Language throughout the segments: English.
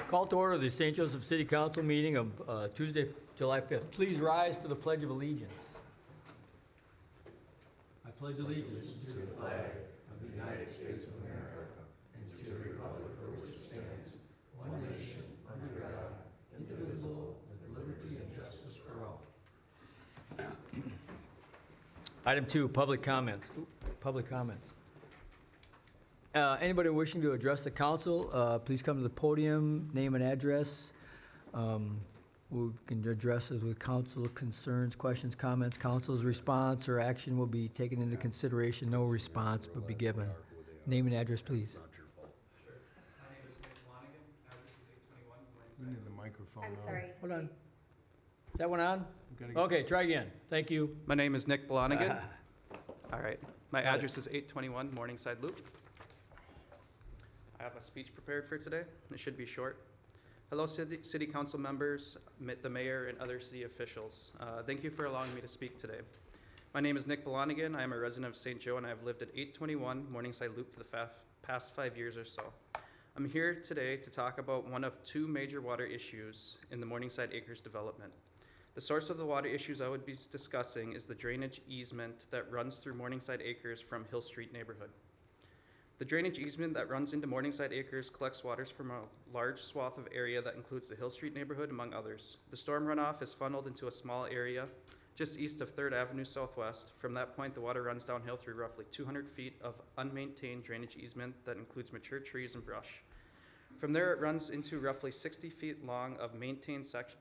Call to order the St. Joseph City Council meeting of Tuesday, July 5th. Please rise for the Pledge of Allegiance. I pledge allegiance to the flag of the United States of America and to the republic for which it stands, one nation, under God, indivisible, with liberty and justice for all. Item 2, public comments. Public comments. Anybody wishing to address the council, please come to the podium, name and address. We can address it with council concerns, questions, comments. Council's response or action will be taken into consideration. No response will be given. Name and address, please. My name is Nick Flanagan, address is 821 You need the microphone on. I'm sorry. Hold on. Is that one on? You gotta get- Okay, try again. Thank you. My name is Nick Blonigan. All right. My address is 821 Morningside Loop. I have a speech prepared for today. It should be short. Hello, city council members, the mayor, and other city officials. Thank you for allowing me to speak today. My name is Nick Blonigan. I am a resident of St. Joe, and I have lived at 821 Morningside Loop for the past 5 years or so. I'm here today to talk about one of two major water issues in the Morningside Acres development. The source of the water issues I would be discussing is the drainage easement that runs through Morningside Acres from Hill Street neighborhood. The drainage easement that runs into Morningside Acres collects waters from a large swath of area that includes the Hill Street neighborhood, among others. The storm runoff is funneled into a small area just east of 3rd Avenue Southwest. From that point, the water runs downhill through roughly 200 feet of unmaintained drainage easement that includes mature trees and brush. From there, it runs into roughly 60 feet long of maintained section,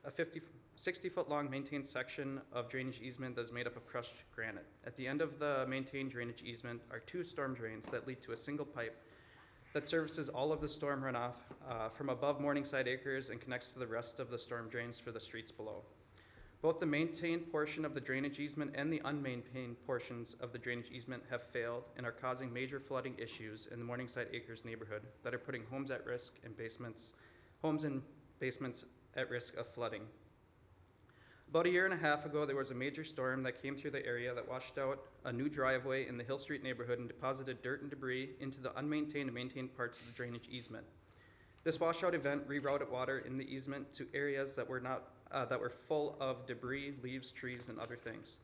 60-foot long maintained section of drainage easement that is made up of crushed granite. At the end of the maintained drainage easement are two storm drains that lead to a single pipe that services all of the storm runoff from above Morningside Acres and connects to the rest of the storm drains for the streets below. Both the maintained portion of the drainage easement and the unmaintained portions of the drainage easement have failed and are causing major flooding issues in the Morningside Acres neighborhood that are putting homes at risk and homes and basements at risk of flooding. About a year and a half ago, there was a major storm that came through the area that washed out a new driveway in the Hill Street neighborhood and deposited dirt and debris into the unmaintained and maintained parts of the drainage easement. This washout event rerouted water in the easement to areas that were full of debris, leaves, trees, and other things.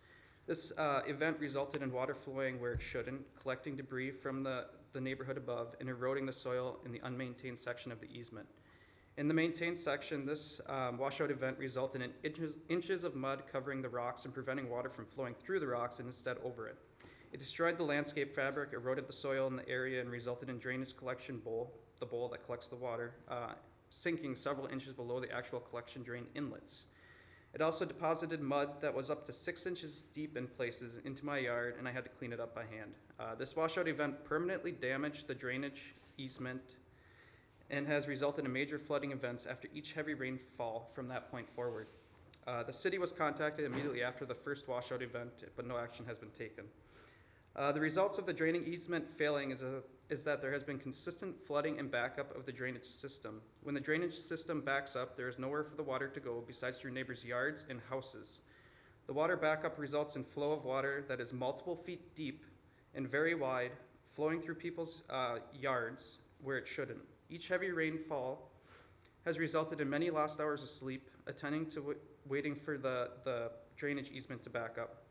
This event resulted in water flowing where it shouldn't, collecting debris from the neighborhood above and eroding the soil in the unmaintained section of the easement. In the maintained section, this washout event resulted in inches of mud covering the rocks and preventing water from flowing through the rocks and instead over it. It destroyed the landscape fabric, eroded the soil in the area, and resulted in drainage collection bowl, the bowl that collects the water, sinking several inches below the actual collection drain inlets. It also deposited mud that was up to 6 inches deep in places into my yard, and I had to clean it up by hand. This washout event permanently damaged the drainage easement and has resulted in major flooding events after each heavy rainfall from that point forward. The city was contacted immediately after the first washout event, but no action has been taken. The results of the draining easement failing is that there has been consistent flooding and backup of the drainage system. When the drainage system backs up, there is nowhere for the water to go besides through neighbors' yards and houses. The water backup results in flow of water that is multiple feet deep and very wide, flowing through people's yards where it shouldn't. Each heavy rainfall has resulted in many lost hours of sleep, attending to waiting for the drainage easement to back up.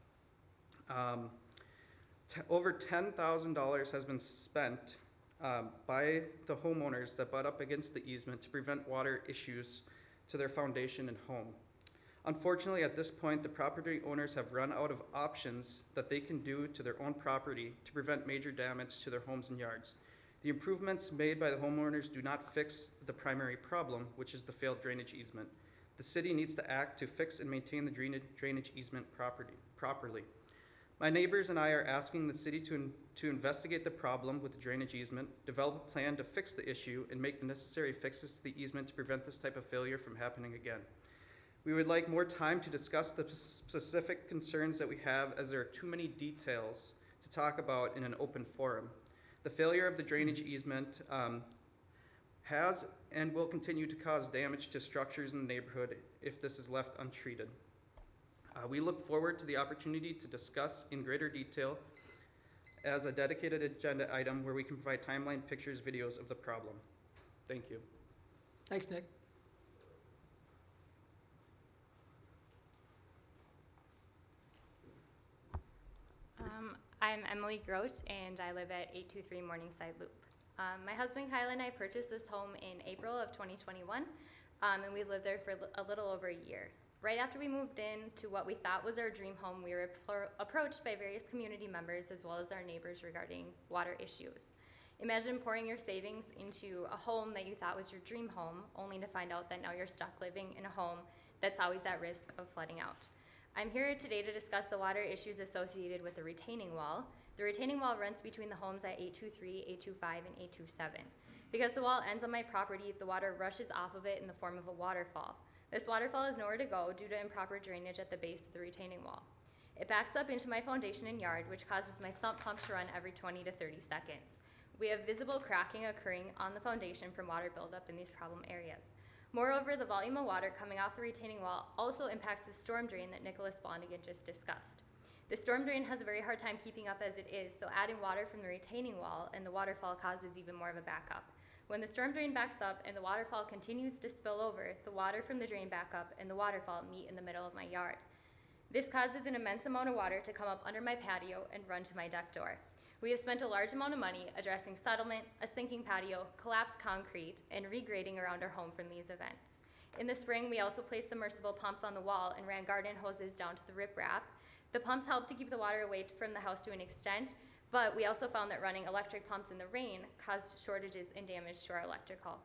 Over $10,000 has been spent by the homeowners that butt up against the easement to prevent water issues to their foundation and home. Unfortunately, at this point, the property owners have run out of options that they can do to their own property to prevent major damage to their homes and yards. The improvements made by the homeowners do not fix the primary problem, which is the failed drainage easement. The city needs to act to fix and maintain the drainage easement properly. My neighbors and I are asking the city to investigate the problem with the drainage easement, develop a plan to fix the issue, and make the necessary fixes to the easement to prevent this type of failure from happening again. We would like more time to discuss the specific concerns that we have, as there are too many details to talk about in an open forum. The failure of the drainage easement has and will continue to cause damage to structures in the neighborhood if this is left untreated. We look forward to the opportunity to discuss in greater detail as a dedicated agenda item where we can provide timeline, pictures, videos of the problem. Thank you. Thanks, Nick. I'm Emily Grote, and I live at 823 Morningside Loop. My husband Kyle and I purchased this home in April of 2021, and we lived there for a little over a year. Right after we moved in to what we thought was our dream home, we were approached by various community members as well as our neighbors regarding water issues. Imagine pouring your savings into a home that you thought was your dream home, only to find out that now you're stuck living in a home that's always at risk of flooding out. I'm here today to discuss the water issues associated with the retaining wall. The retaining wall runs between the homes at 823, 825, and 827. Because the wall ends on my property, the water rushes off of it in the form of a waterfall. This waterfall has nowhere to go due to improper drainage at the base of the retaining wall. It backs up into my foundation and yard, which causes my sump pump to run every 20 to 30 seconds. We have visible cracking occurring on the foundation from water buildup in these problem areas. Moreover, the volume of water coming off the retaining wall also impacts the storm drain that Nicholas Blondigan just discussed. The storm drain has a very hard time keeping up as it is, so adding water from the retaining wall and the waterfall causes even more of a backup. When the storm drain backs up and the waterfall continues to spill over, the water from the drain back up and the waterfall meet in the middle of my yard. This causes an immense amount of water to come up under my patio and run to my deck door. We have spent a large amount of money addressing settlement, a sinking patio, collapsed concrete, and regrading around our home from these events. In the spring, we also placed submersible pumps on the wall and ran garden hoses down to the riprap. The pumps helped to keep the water away from the house to an extent, but we also found that running electric pumps in the rain caused shortages and damage to our electrical.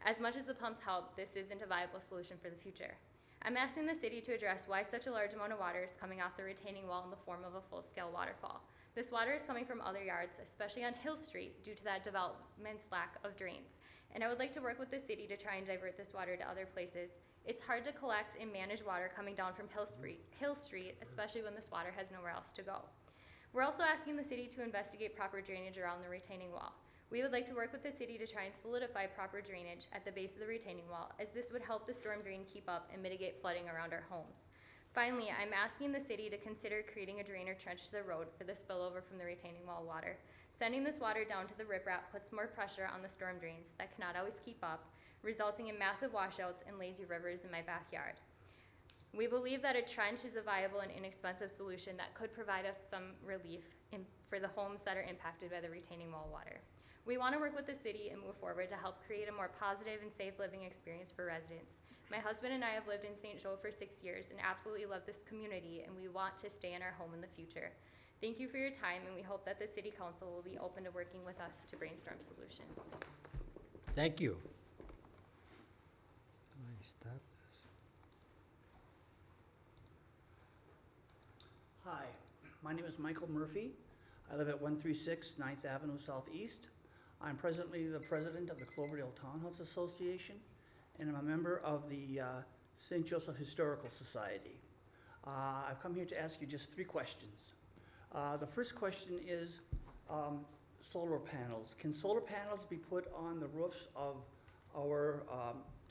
As much as the pumps help, this isn't a viable solution for the future. I'm asking the city to address why such a large amount of water is coming off the retaining wall in the form of a full-scale waterfall. This water is coming from other yards, especially on Hill Street, due to that development's lack of drains. And I would like to work with the city to try and divert this water to other places. It's hard to collect and manage water coming down from Hill Street, especially when this water has nowhere else to go. We're also asking the city to investigate proper drainage around the retaining wall. We would like to work with the city to try and solidify proper drainage at the base of the retaining wall, as this would help the storm drain keep up and mitigate flooding around our homes. Finally, I'm asking the city to consider creating a drain or trench to the road for the spillover from the retaining wall water. Sending this water down to the riprap puts more pressure on the storm drains that cannot always keep up, resulting in massive washouts and lazy rivers in my backyard. We believe that a trench is a viable and inexpensive solution that could provide us some relief for the homes that are impacted by the retaining wall water. We want to work with the city and move forward to help create a more positive and safe living experience for residents. My husband and I have lived in St. Joe for 6 years and absolutely love this community, and we want to stay in our home in the future. Thank you for your time, and we hope that the city council will be open to working with us to brainstorm solutions. Thank you. Let me stop this. Hi, my name is Michael Murphy. I live at 136 9th Avenue Southeast. I'm presently the president of the Cloverdale Townhouse Association, and I'm a member of the St. Joseph Historical Society. I've come here to ask you just 3 questions. The first question is solar panels. Can solar panels be put on the roofs of our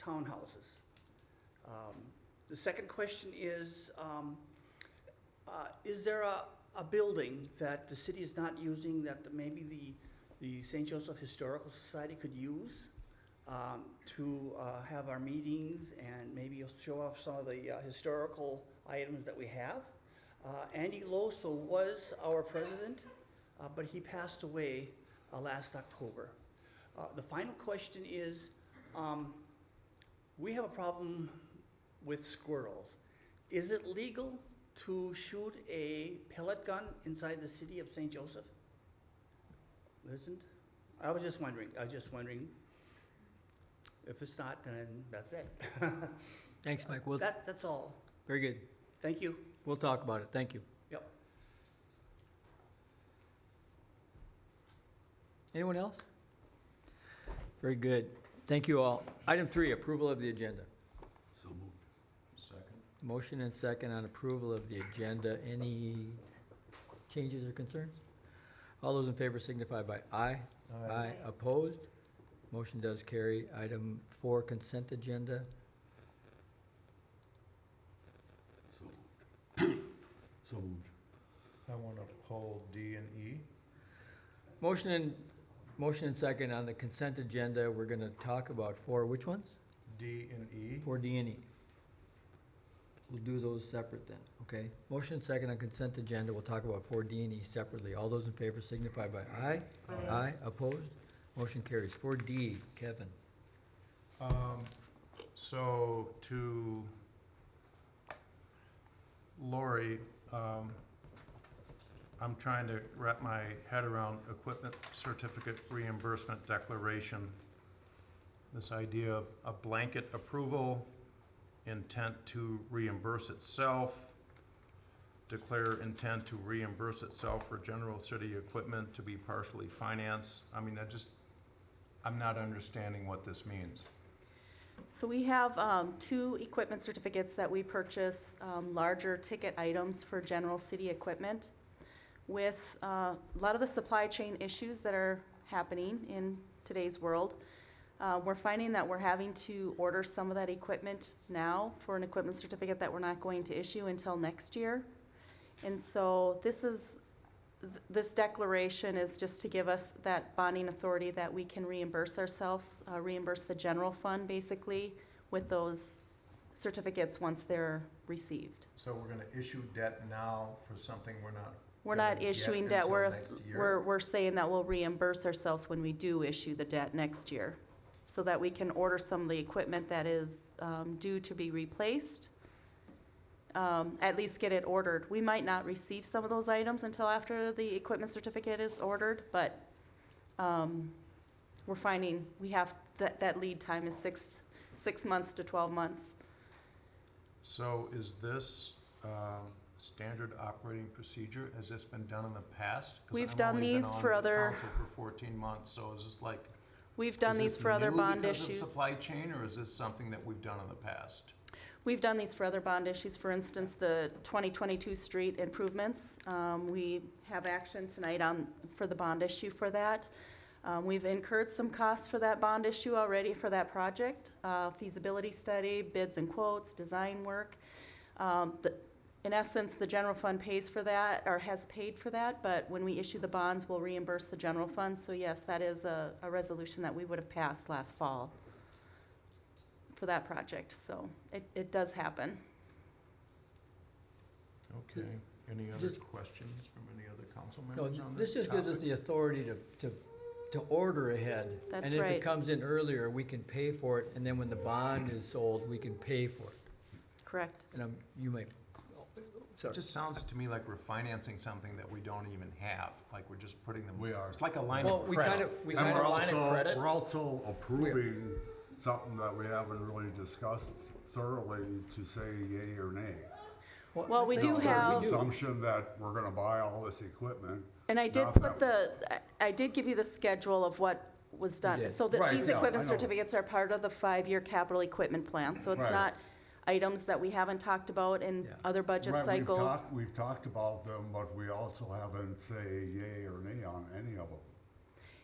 townhouses? The second question is there a building that the city is not using that maybe the St. Joseph Historical Society could use to have our meetings and maybe show off some of the historical items that we have? Andy Loso was our president, but he passed away last October. The final question is, we have a problem with squirrels. Is it legal to shoot a pellet gun inside the city of St. Joseph? Isn't? I was just wondering. If it's not, then that's it. Thanks, Mike. That's all. Very good. Thank you. We'll talk about it. Thank you. Yep. Anyone else? Very good. Thank you all. Item 3, approval of the agenda. So moved. Second. Motion and second on approval of the agenda. Any changes or concerns? All those in favor signify by aye. Aye. Opposed? Motion does carry. Item 4, consent agenda. So moved. I want to pull D and E. Motion and second on the consent agenda. We're gonna talk about 4, which ones? D and E. 4D and E. we'll do those separate then, okay? Motion second on consent agenda, we'll talk about 4D and E separately. All those in favor signify by aye. Aye, opposed? Motion carries. 4D, Kevin. So to Lori, I'm trying to wrap my head around equipment certificate reimbursement declaration. This idea of a blanket approval, intent to reimburse itself, declare intent to reimburse itself for general city equipment to be partially financed. I mean, I'm not understanding what this means. So we have two equipment certificates that we purchase, larger ticket items for general city equipment. With a lot of the supply chain issues that are happening in today's world, we're finding that we're having to order some of that equipment now for an equipment certificate that we're not going to issue until next year. And so this declaration is just to give us that bonding authority that we can reimburse ourselves, reimburse the general fund basically with those certificates once they're received. So we're gonna issue debt now for something we're not. We're gonna not get issuing debt, until next year? we're saying that we'll reimburse ourselves when we do issue the debt next year, so that we can order some of the equipment that is due to be replaced, at least get it ordered. We might not receive some of those items until after the equipment certificate is ordered, but we're finding we have, that lead time is six months to 12 months. So is this standard operating procedure? Has this been done in the past? 'Cause We've I've done only been these on for the other- council for 14 months, so is this like? We've done is these this for other new bond because of issues. supply chain, or is this something that we've done in the past? We've done these for other bond issues, for instance, the 2022 street improvements. We have action tonight for the bond issue for that. We've incurred some costs for that bond issue already for that project, feasibility study, bids and quotes, design work. In essence, the general fund pays for that, or has paid for that, but when we issue the bonds, we'll reimburse the general fund. So yes, that is a resolution that we would have passed last fall for that project, so it does happen. Okay, any other Just- questions from any other council No, members on this this just gives us topic? the authority to order ahead. That's And if right. it comes in earlier, we can pay for it, and then when the bond is sold, we can pay for it. Correct. And you might, sorry. It just sounds to me like we're financing something that we don't even have, like we're just putting them. We are. It's like a line Well, of we credit. kind of, we And kind we're of, line of also, credit? we're also approving something that we haven't really discussed thoroughly to say yay or nay. Well, we do There's have- an assumption that we're gonna buy all this equipment. And I did Not put that- I did give you the schedule of what was You done. did. So that Right, these yeah, equipment I know. certificates are part of the 5-year capital equipment plan. So it's Right. not items that we haven't talked about in Yeah. other budget Right, cycles. we've talked about them, but we also haven't say yay or nay on any of them.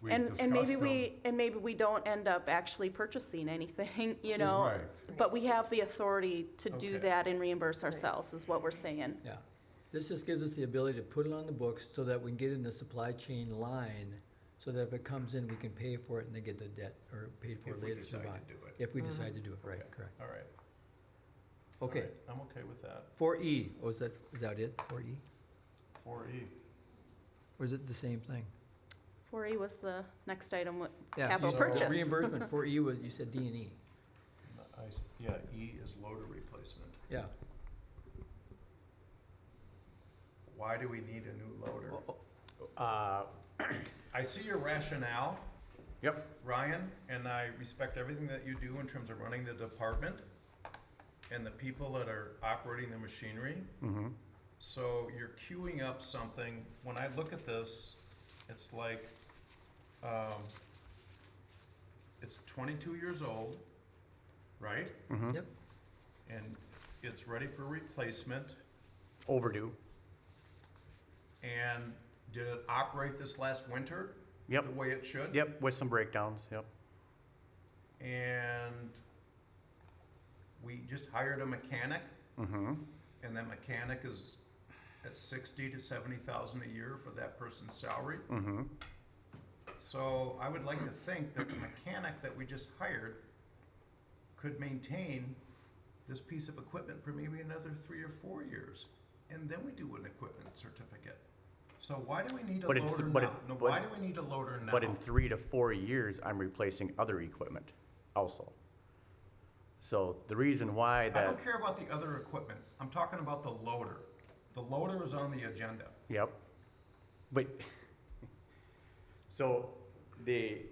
We've And maybe discussed them. we don't end up actually purchasing anything, you know? Right. But we have the authority to do Okay. that and reimburse ourselves, is what we're saying. yeah. This just gives us the ability to put it on the books so that we can get in the supply chain line, so that if it comes in, we can pay for it and then get the debt, or paid for If we later. decide to bond. do it. If we decide to do it, right, correct. All right. Okay, All right, I'm okay with that. 4E, is that it, 4E? 4E. Or is it the same thing? 4E was the next item, Yeah, capital so- purchase. Reimbursement, 4E was, you said D and E, Yeah, E is loader replacement. yeah. Why do we need a new loader? Uh, I see your rationale, Yep, Ryan, and I respect everything that you do in terms of running the department and the people that are operating the machinery. So you're queuing up something, when I look at this, it's like, it's 22 years old, right? Yep, And it's ready for replacement, overdue. and did it operate this last winter? Yep. The way it should? Yep, with some breakdowns, yep. And we just hired a mechanic, and that mechanic is at 60 to 70,000 a year for that person's salary. So I would like to think that the mechanic that we just hired could maintain this piece of equipment for maybe another 3 or 4 years, and then we do an equipment certificate. So why do we need a But it's- loader but now? it- No, but- why do we need a loader now? But in 3 to 4 years, I'm replacing other equipment also. So the reason why I that, don't care about the other equipment. I'm talking about the loader. The loader is on the agenda. yep. But, so the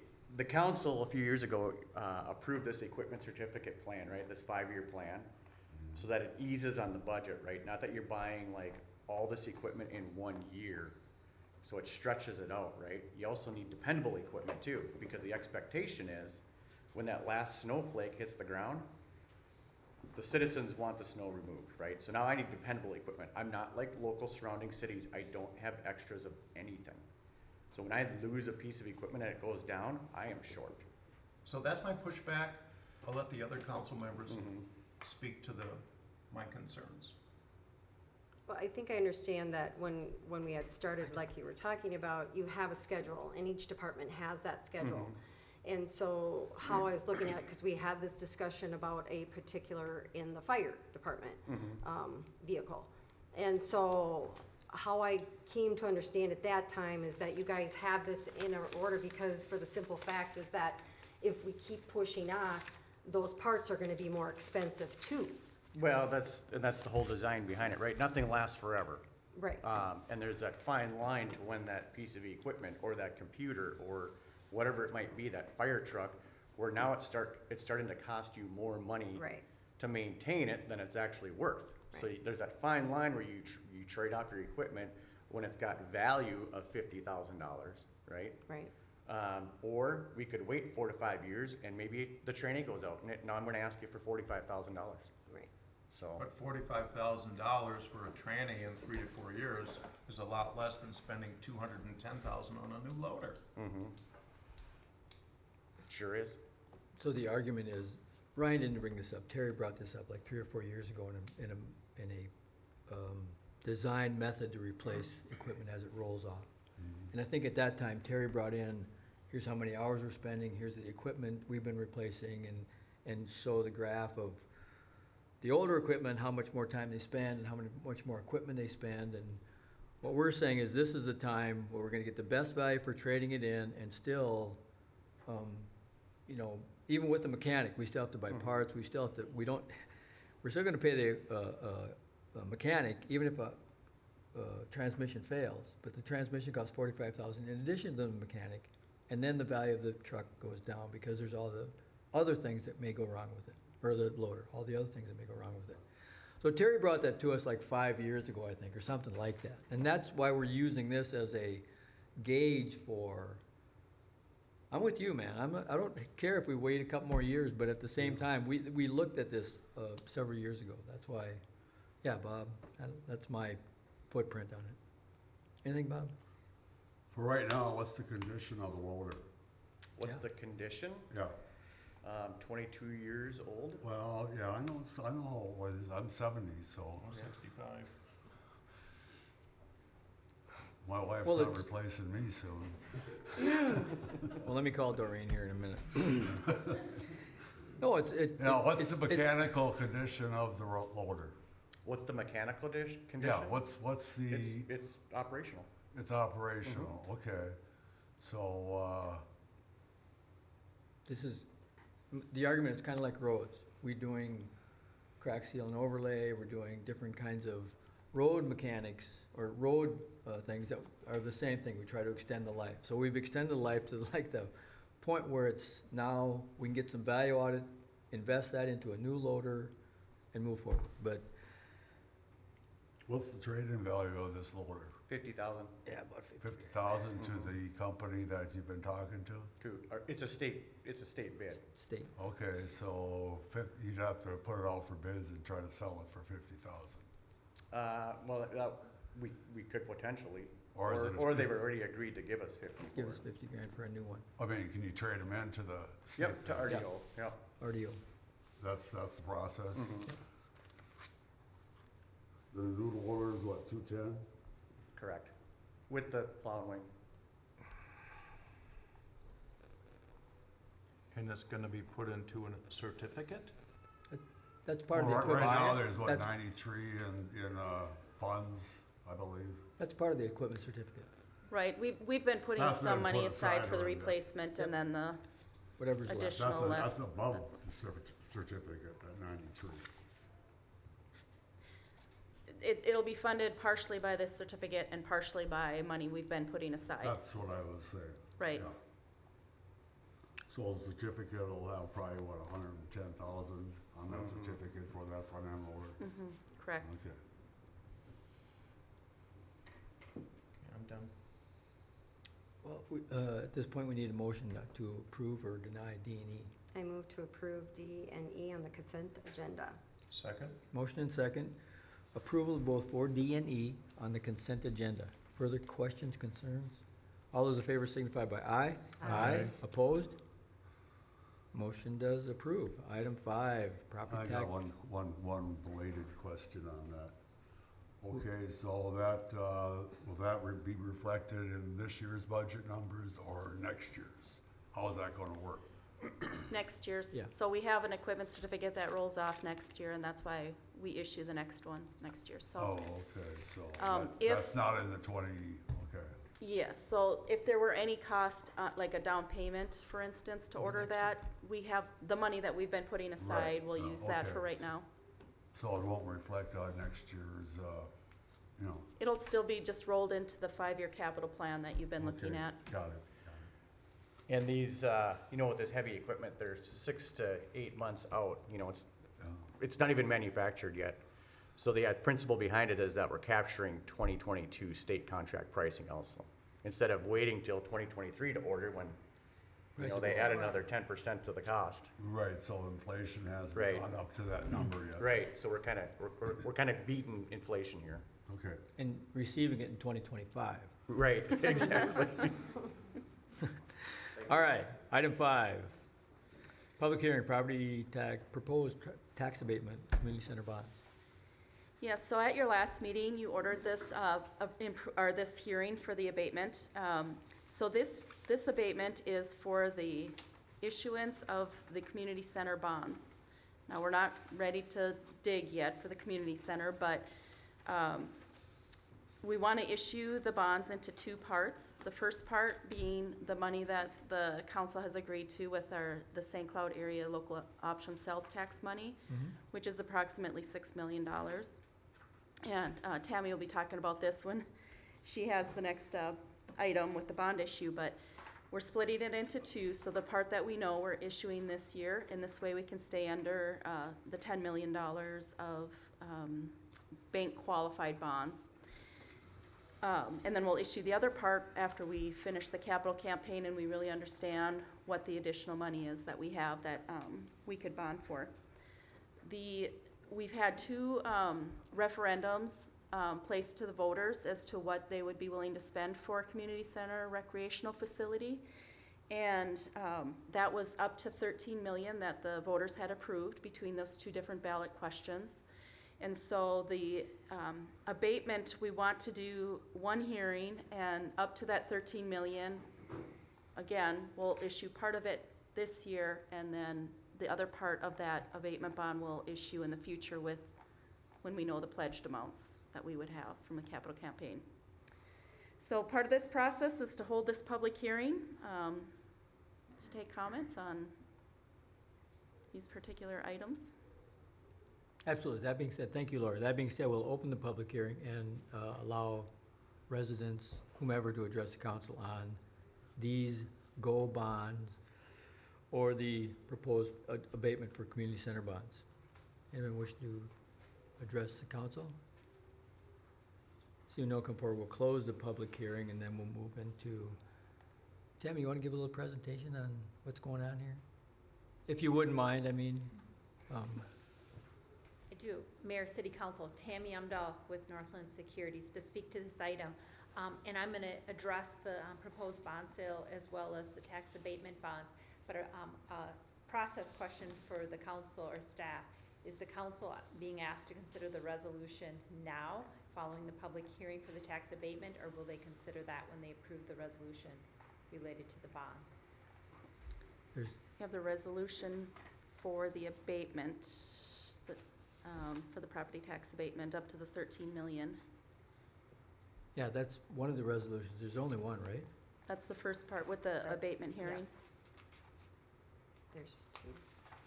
council a few years ago, approved this equipment certificate plan, right, this 5-year plan, so that it eases on the budget, right? Not that you're buying like all this equipment in 1 year, so it stretches it out, right? You also need dependable equipment too, because the expectation is, when that last snowflake hits the ground, the citizens want the snow removed, right? So now I need dependable equipment. I'm not like local surrounding cities, I don't have extras of anything. So when I lose a piece of equipment and it goes down, I am short. So that's my pushback. I'll let the other council members speak to my concerns. Well, I think I understand that when we had started, like you were talking about, you have a schedule, and each department has that schedule. And so how I was looking at it, because we had this discussion about a particular in the fire department, vehicle. And so how I came to understand at that time is that you guys have this in order, because for the simple fact is that if we keep pushing off, those parts are gonna be more expensive too. Well, that's the whole design behind it, right? Nothing lasts forever. Right. And there's that fine line to when that piece of equipment or that computer or whatever it might be, that fire truck, where now it's starting to cost you more money Right. to maintain it than it's actually worth. So Right. there's that fine line where you trade off your equipment when it's got value of $50,000, right? Right. Or we could wait 4 to 5 years and maybe the training goes out, and now I'm gonna ask you for $45,000. Right. So, But $45,000 for a tranny in 3 to 4 years is a lot less than spending $210,000 on a new loader. sure is. So the argument is, Ryan didn't bring this up, Terry brought this up like 3 or 4 years ago in a design method to replace equipment as it rolls off. And I think at that time, Terry brought in, here's how many hours we're spending, here's the equipment we've been replacing, and show the graph of the older equipment, how much more time they spend, and how much more equipment they spend. And what we're saying is, this is the time where we're gonna get the best value for trading it in, and still, you know, even with the mechanic, we still have to buy parts, we still have to, we're still gonna pay the mechanic, even if a transmission fails, but the transmission costs $45,000 in addition to the mechanic, and then the value of the truck goes down because there's all the other things that may go wrong with it, or the loader, all the other things that may go wrong with it. So Terry brought that to us like 5 years ago, I think, or something like that, and that's why we're using this as a gauge for. I'm with you, man. I don't care if we wait a couple more years, but at the same time, we looked at this several years ago. That's why, yeah, Bob, that's my footprint on it. Anything, Bob? For right now, what's the condition of the loader? What's Yeah. the condition? Yeah, 22 years old. well, yeah, I know what it is. I'm 70, so 165. my wife's Well, not it's- replacing me soon. Well, let me call Doreen here in a minute. No, Now, what's the it's- mechanical condition of the loader? What's the mechanical condition? Yeah, what's the, It's operational. it's operational, okay. So, This is, the argument is kind of like roads. We're doing crack seal and overlay, we're doing different kinds of road mechanics or road things that are the same thing. We try to extend the life. So we've extended the life to like the point where it's now, we can get some value out of it, invest that into a new loader and move forward. But, what's the trade-in value of this loader? 50,000 yeah, about 50. 50,000 to the company that you've been talking to? it's a state bid. State. Okay, so you'd have to put it out for bids and try to sell it for 50,000. Well, we could potentially, Or is it- or they've already agreed to give us 50 Give for us it. 50 grand for a new one. I mean, can you trade them into the state? Yep, to RDO, yep. RDO. That's the process? Mm-hmm. The new loader is what, 210? Correct. With the plow and wing. And it's gonna be put into a certificate? That's part of the Well, equipment. right now, there's what, That's- 93 in funds, I believe. That's part of the equipment certificate, Right, we've been putting That's some been money put aside aside for the already. replacement and then the whatever's left. additional left. That's above That's- the certificate, that 93. It'll be funded partially by this certificate and partially by money we've been putting aside. That's what I was saying. Right. yeah. So the certificate will have probably, what, 110,000 on that certificate for that front end loader? Correct. Okay. I'm done. Well, at this point, we need a motion to approve or deny D and E. I move to approve D and E on the consent agenda. Second? Motion and second, approval of both for D and E on the consent agenda. Further questions, concerns? All those in favor signify by aye. Aye. Opposed? Motion does approve. Item 5, I property got tax. one belated question on that. Okay, so that, will that be reflected in this year's budget numbers or next year's? How is that gonna work? Next year's, Yeah. so we have an equipment certificate that rolls off next year, and that's why we issue the next one next year, so. Oh, okay, so if- that's not in the 20, okay. Yes, so if there were any cost, like a down payment, for instance, to order that, we have, the money that we've been putting aside, we'll use that for okay. right now. So it won't reflect on next year's, you know. It'll still be just rolled into the 5-year capital plan that you've been looking okay, at. Got it. And these, you know, with this heavy equipment, they're 6 to 8 months out, you know, Yeah. it's not even manufactured yet. So the principle behind it is that we're capturing 2022 state contract pricing also. Instead of waiting till 2023 to order when, you know, they add another 10% to the cost. Right, so inflation hasn't Right. gone up to that number yet. Right, so we're kind of beating inflation here. Okay, And receiving it in 2025. Right, exactly. All right, item 5, public hearing, property tax, proposed tax abatement, community center bond. Yes, so at your last meeting, you ordered this, or this hearing for the abatement. So this abatement is for the issuance of the community center bonds. Now, we're not ready to dig yet for the community center, but we want to issue the bonds into 2 parts. The first part being the money that the council has agreed to with the St. Cloud area local option sales tax money, which is approximately $6 million. And Tammy will be talking about this when she has the next item with the bond issue, but we're splitting it into 2. So the part that we know we're issuing this year, and this way we can stay under the $10 million of bank qualified bonds. And then we'll issue the other part after we finish the capital campaign and we really understand what the additional money is that we have that we could bond for. We've had 2 referendums placed to the voters as to what they would be willing to spend for a community center recreational facility. And that was up to $13 million that the voters had approved between those 2 different ballot questions. And so the abatement, we want to do 1 hearing, and up to that $13 million, again, we'll issue part of it this year, and then the other part of that abatement bond will issue in the future when we know the pledged amounts that we would have from the capital campaign. So part of this process is to hold this public hearing, to take comments on these particular items. Absolutely. That being said, thank you, Laura. That being said, we'll open the public hearing and allow residents, whomever, to address the council on these GO bonds or the proposed abatement for community center bonds. Anyone wish to address the council? Seeing no come forward, we'll close the public hearing and then we'll move into, Tammy, you want to give a little presentation on what's going on here? If you wouldn't mind, I mean, I do. Mayor, City Council, Tammy Umdahl with Northland Securities to speak to this item. And I'm going to address the proposed bond sale as well as the tax abatement bonds. But a process question for the council or staff. Is the council being asked to consider the resolution now, following the public hearing for the tax abatement, or will they consider that when they approve the resolution related to the bonds? there's, We have the resolution for the abatement for the property tax abatement up to the 13 million. Yeah, that's one of the resolutions. There's only one, right? That's the first part with the Right. abatement hearing. There's two.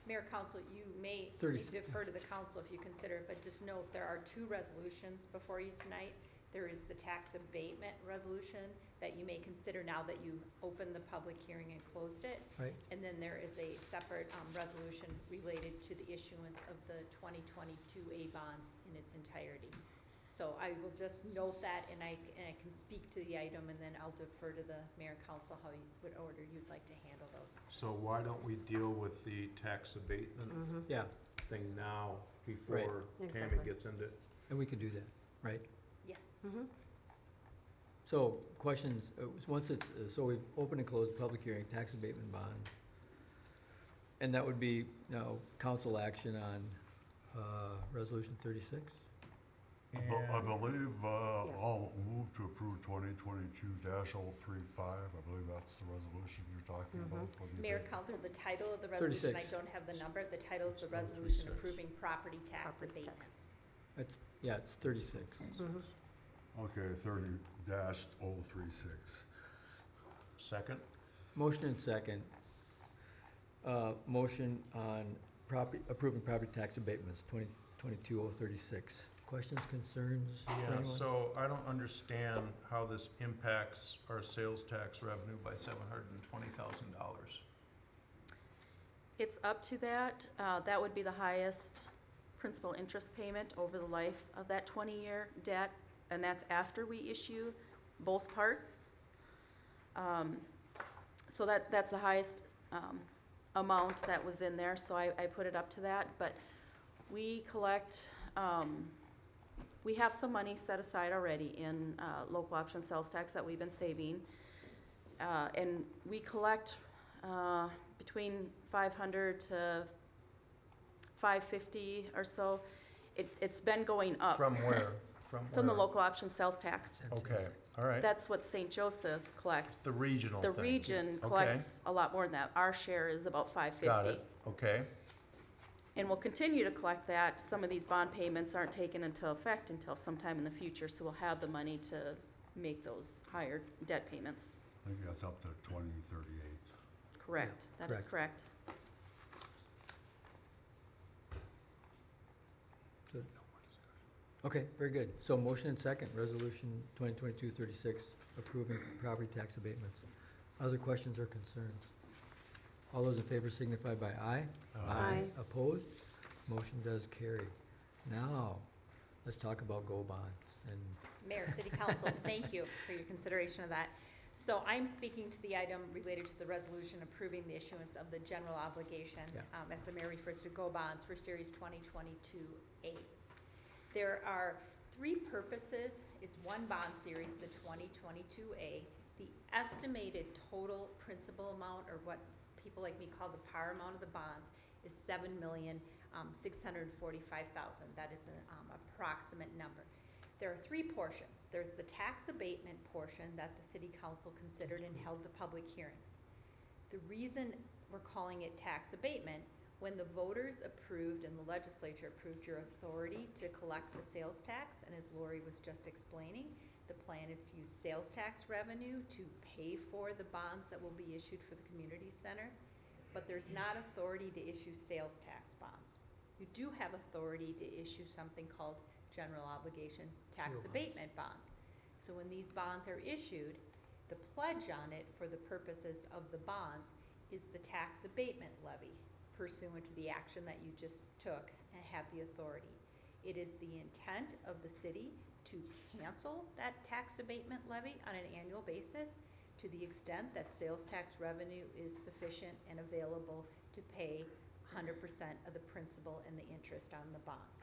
Mayor, council, you may 30. defer to the council if you consider it, but just note, there are two resolutions before you tonight. There is the tax abatement resolution that you may consider now that you opened the public hearing and closed it. Right. And then there is a separate resolution related to the issuance of the 2022 A bonds in its entirety. So I will just note that, and I can speak to the item, and then I'll defer to the mayor and council how you would order you'd like to handle those. So why don't we deal with the tax abatement Yeah, thing now before Tammy Exactly. gets into? and we can do that, right? Yes. So questions, once it's, so we've opened and closed the public hearing, tax abatement bonds. And that would be, now, council action on, resolution 36? I believe, Yes. I'll move to approve 2022-035. I believe that's the resolution you're talking about for the Mayor, abatement. council, the title of the resolution, I 36. don't have the number, the title is the It's resolution 36. approving property tax Property tax. abatements. It's, yeah, it's 36. Okay, 30-036. Second? Motion and second. Motion on approving property tax abatements, 2022-036. Questions, concerns? for Yeah, anyone? so I don't understand how this impacts our sales tax revenue by $720,000. It's up to that. That would be the highest principal interest payment over the life of that 20-year debt, and that's after we issue both parts. So that's the highest amount that was in there, so I put it up to that. But we collect, we have some money set aside already in local option sales tax that we've been saving. And we collect between 500 to 550 or so. It's been going up. From where? From From the where? local option sales tax. Okay, all right. That's what St. Joseph collects. The regional The thing. region Okay. collects a lot more than that. Our share is about 550. Got it, okay. And we'll continue to collect that. Some of these bond payments aren't taken into effect until sometime in the future, so we'll have the money to make those higher debt payments. I think that's up to 2038. Correct, that is correct. Good. Okay, very good. So motion and second, resolution 2022-36, approving property tax abatements. Other questions or concerns? All those in favor signify by aye. Aye. Opposed? Motion does carry. Now, let's talk about GO bonds and Mayor, City Council, thank you for your consideration of that. So I'm speaking to the item related to the resolution approving the issuance of the general obligation, Yeah. as the mayor refers to GO bonds for Series 2022A. There are three purposes. It's one bond series, the 2022A. The estimated total principal amount, or what people like me call the par amount of the bonds, is $7,645,000. That is an approximate number. There are three portions. There's the tax abatement portion that the city council considered and held the public hearing. The reason we're calling it tax abatement, when the voters approved and the legislature approved your authority to collect the sales tax, and as Lori was just explaining, the plan is to use sales tax revenue to pay for the bonds that will be issued for the community center, but there's not authority to issue sales tax bonds. You do have authority to issue something called general obligation tax abatement bonds. So when these bonds are issued, the pledge on it for the purposes of the bonds is the tax abatement levy pursuant to the action that you just took and have the authority. It is the intent of the city to cancel that tax abatement levy on an annual basis to the extent that sales tax revenue is sufficient and available to pay 100% of the principal and the interest on the bonds.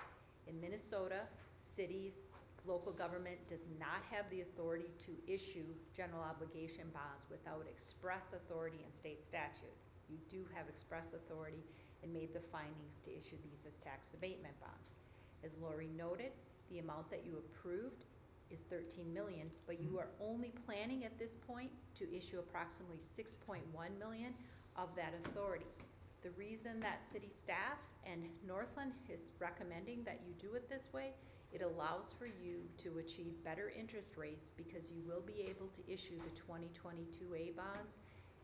In Minnesota, cities, local government does not have the authority to issue general obligation bonds without express authority in state statute. You do have express authority and made the findings to issue these as tax abatement bonds. As Lori noted, the amount that you approved is 13 million, but you are only planning at this point to issue approximately 6.1 million of that authority. The reason that city staff and Northland is recommending that you do it this way, it allows for you to achieve better interest rates because you will be able to issue the 2022 A bonds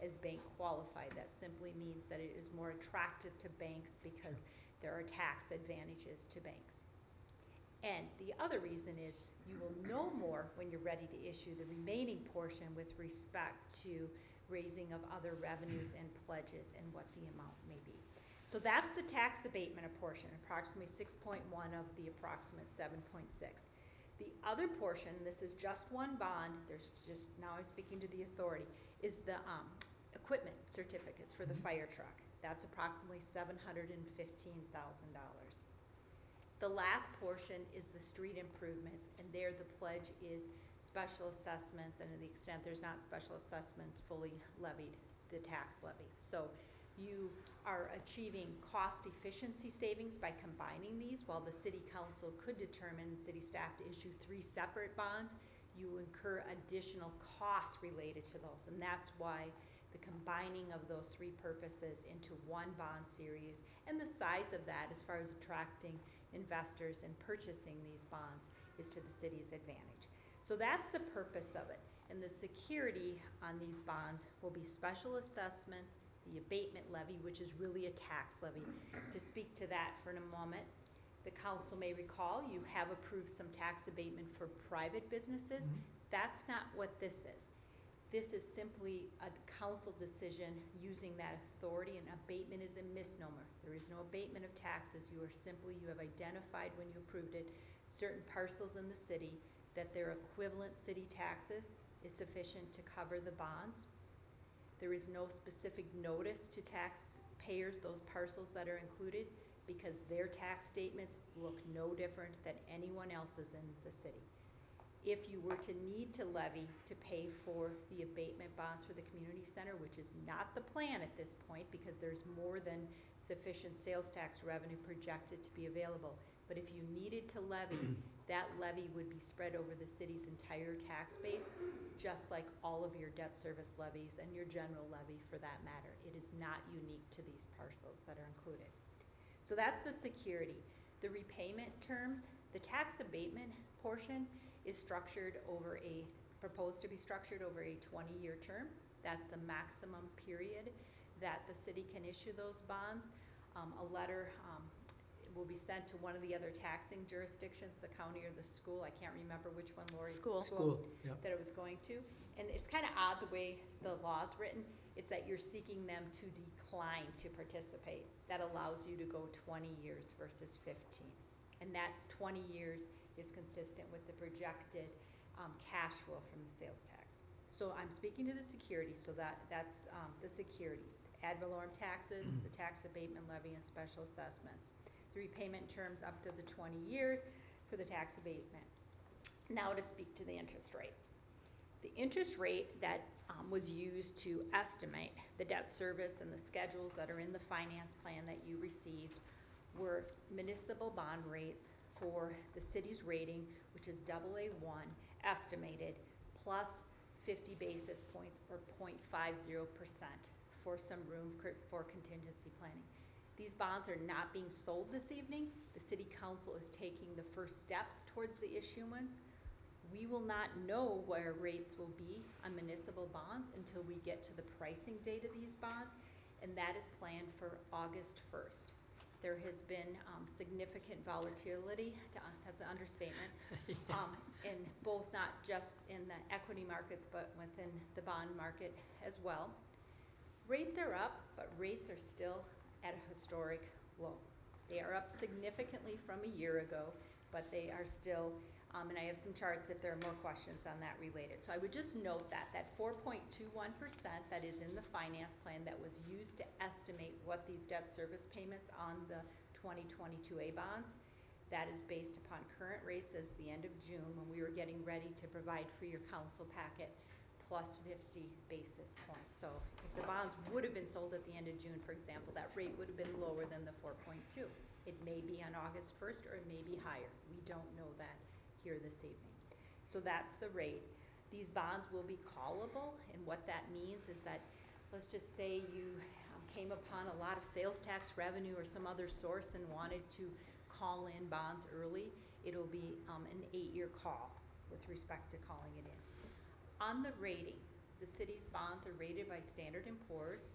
as bank qualified. That simply means that it is more attractive to banks because there are tax advantages to banks. And the other reason is you will know more when you're ready to issue the remaining portion with respect to raising of other revenues and pledges and what the amount may be. So that's the tax abatement portion, approximately 6.1 of the approximate 7.6. The other portion, this is just one bond, there's just, now I'm speaking to the authority, is the equipment certificates for the fire truck. That's approximately $715,000. The last portion is the street improvements, and there the pledge is special assessments, and to the extent there's not special assessments fully levied, the tax levy. So you are achieving cost efficiency savings by combining these. While the city council could determine city staff to issue 3 separate bonds, you incur additional costs related to those, and that's why the combining of those 3 purposes into one bond series, and the size of that as far as attracting investors and purchasing these bonds is to the city's advantage. So that's the purpose of it. And the security on these bonds will be special assessments, the abatement levy, which is really a tax levy. To speak to that for a moment, the council may recall you have approved some tax abatement for private businesses. That's not what this is. This is simply a council decision using that authority, and abatement is a misnomer. There is no abatement of taxes. You have identified when you approved it certain parcels in the city that their equivalent city taxes is sufficient to cover the bonds. There is no specific notice to taxpayers, those parcels that are included, because their tax statements look no different than anyone else's in the city. If you were to need to levy to pay for the abatement bonds for the community center, which is not the plan at this point because there's more than sufficient sales tax revenue projected to be available, but if you needed to levy, that levy would be spread over the city's entire tax base, just like all of your debt service levies and your general levy for that matter. It is not unique to these parcels that are included. So that's the security. The repayment terms, the tax abatement portion is proposed to be structured over a 20-year term. That's the maximum period that the city can issue those bonds. A letter will be sent to one of the other taxing jurisdictions, the county or the school. I can't remember which one, Lori. School. Yep. That it was going to. And it's kind of odd the way the law's written. It's that you're seeking them to decline to participate. That allows you to go 20 years versus 15. And that 20 years is consistent with the projected cash flow from the sales tax. So I'm speaking to the security, so that's the security. Ad valorem taxes, the tax abatement levy, and special assessments. The repayment terms up to the 20-year for the tax abatement. Now to speak to the interest rate. The interest rate that was used to estimate the debt service and the schedules that are in the finance plan that you received were municipal bond rates for the city's rating, which is AA1, estimated, plus 50 basis points or 0.50% for some room for contingency planning. These bonds are not being sold this evening. The city council is taking the first step towards the issuance. We will not know where rates will be on municipal bonds until we get to the pricing date of these bonds, and that is planned for August 1st. There has been significant volatility, that's an understatement, in both, not just in the equity markets, but within the bond market as well. Rates are up, but rates are still at a historic low. They are up significantly from a year ago, but they are still, and I have some charts if there are more questions on that related. So I would just note that 4.21% that is in the finance plan that was used to estimate what these debt service payments on the 2022 A bonds, that is based upon current rates as the end of June when we were getting ready to provide for your council packet plus 50 basis points. So if the bonds would have been sold at the end of June, for example, that rate would have been lower than the 4.2. It may be on August 1st or it may be higher. We don't know that here this evening. So that's the rate. These bonds will be callable, and what that means is that, let's just say you came upon a lot of sales tax revenue or some other source and wanted to call in bonds early, it'll be an 8-year call with respect to calling it in. On the rating, the city's bonds are rated by Standard & Poor's.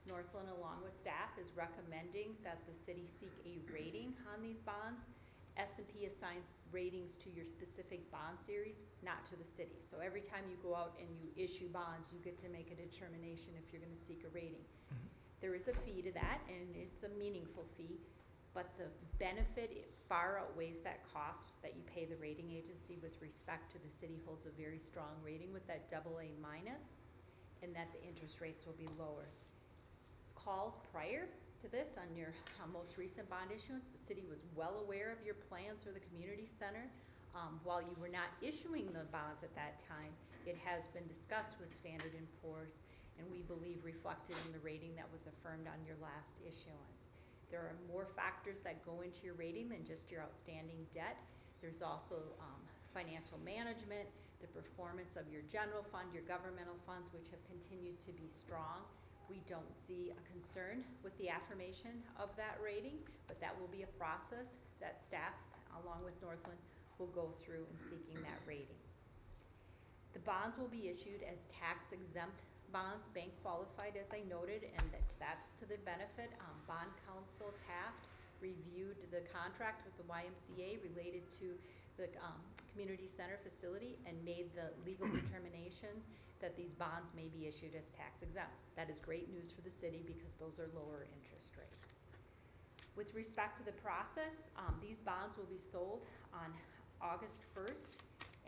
Northland, along with staff, is recommending that the city seek a rating on these bonds. S&P assigns ratings to your specific bond series, not to the city. So every time you go out and you issue bonds, you get to make a determination if you're gonna seek a rating. There is a fee to that, and it's a meaningful fee, but the benefit far outweighs that cost that you pay the rating agency with respect to the city holds a very strong rating with that AA minus, and that the interest rates will be lower. Calls prior to this on your most recent bond issuance, the city was well aware of your plans for the community center. While you were not issuing the bonds at that time, it has been discussed with Standard & Poor's, and we believe reflected in the rating that was affirmed on your last issuance. There are more factors that go into your rating than just your outstanding debt. There's also financial management, the performance of your general fund, your governmental funds, which have continued to be strong. We don't see a concern with the affirmation of that rating, but that will be a process that staff, along with Northland, will go through in seeking that rating. The bonds will be issued as tax-exempt bonds, bank qualified, as I noted, and that's to the benefit. Bond counsel Taft reviewed the contract with the YMCA related to the community center facility and made the legal determination that these bonds may be issued as tax exempt. That is great news for the city because those are lower interest rates. With respect to the process, these bonds will be sold on August 1st.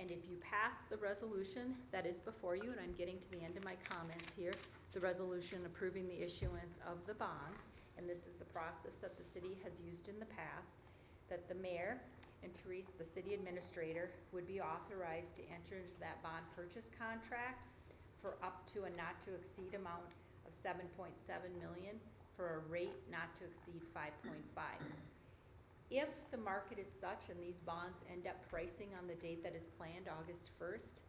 And if you pass the resolution that is before you, and I'm getting to the end of my comments here, the resolution approving the issuance of the bonds, and this is the process that the city has used in the past, that the mayor and Therese, the city administrator, would be authorized to enter into that bond purchase contract for up to a not to exceed amount of $7.7 million for a rate not to exceed 5.5. If the market is such and these bonds end up pricing on the date that is planned, August 1st,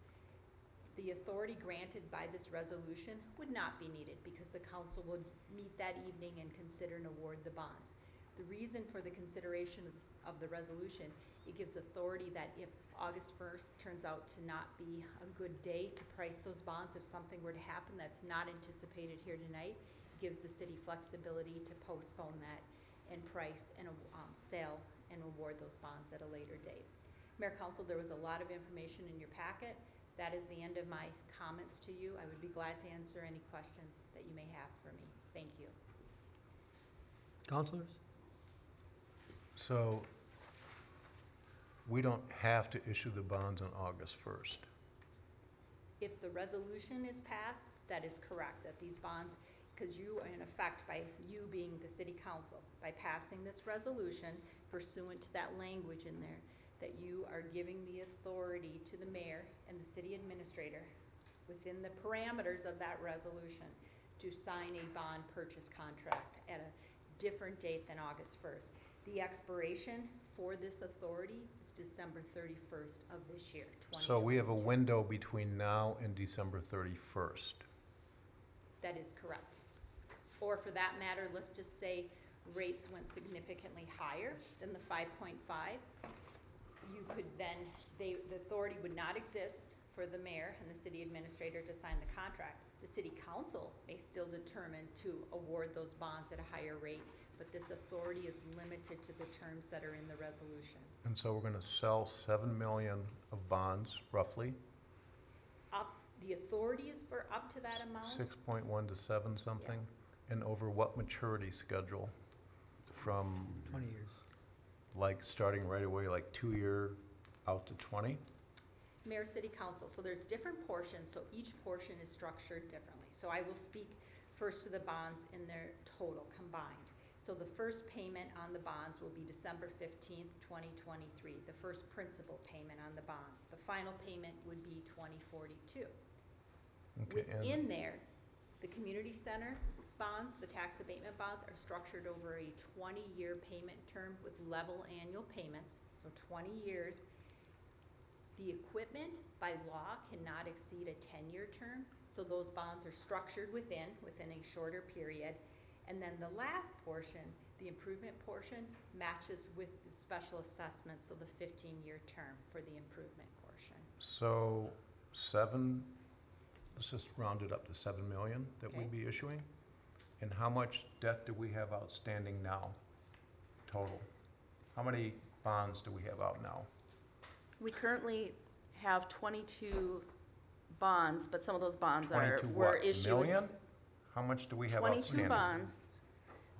the authority granted by this resolution would not be needed because the council would meet that evening and consider and award the bonds. The reason for the consideration of the resolution, it gives authority that if August 1st turns out to not be a good day to price those bonds, if something were to happen that's not anticipated here tonight, it gives the city flexibility to postpone that and price and sell and award those bonds at a later date. Mayor, Council, there was a lot of information in your packet. That is the end of my comments to you. I would be glad to answer any questions that you may have for me. Thank you. Councilors? So we don't have to issue the bonds on August 1st. If the resolution is passed, that is correct, that these bonds, because you are in effect, by you being the city council, by passing this resolution pursuant to that language in there, that you are giving the authority to the mayor and the city administrator within the parameters of that resolution to sign a bond purchase contract at a different date than August 1st. The expiration for this authority is December 31st of this year, 2022. So we have a window between now and December 31st. That is correct. Or for that matter, let's just say rates went significantly higher than the 5.5. You could then, the authority would not exist for the mayor and the city administrator to sign the contract. The city council may still determine to award those bonds at a higher rate, but this authority is limited to the terms that are in the resolution. And so we're going to sell 7 million of bonds, roughly, The authority is for up to that amount. 6.1 to 7 something, and over what maturity schedule? From 20 years. like starting right away, like 2-year out to 20? Mayor, City Council, so there's different portions, so each portion is structured differently. So I will speak first to the bonds in their total combined. So the first payment on the bonds will be December 15th, 2023, the first principal payment on the bonds. The final payment would be 2042. Okay, and Within there, the community center bonds, the tax abatement bonds, are structured over a 20-year payment term with level annual payments, so 20 years. The equipment, by law, cannot exceed a 10-year term, so those bonds are structured within a shorter period. And then the last portion, the improvement portion, matches with the special assessment, so the 15-year term for the improvement portion. So let's just round it up to 7 million that we'd be issuing? And how much debt do we have outstanding now, total? How many bonds do we have out now? We currently have 22 bonds, but some of those bonds are, 22 were what, issued. million? How much do we have outstanding? 22 bonds.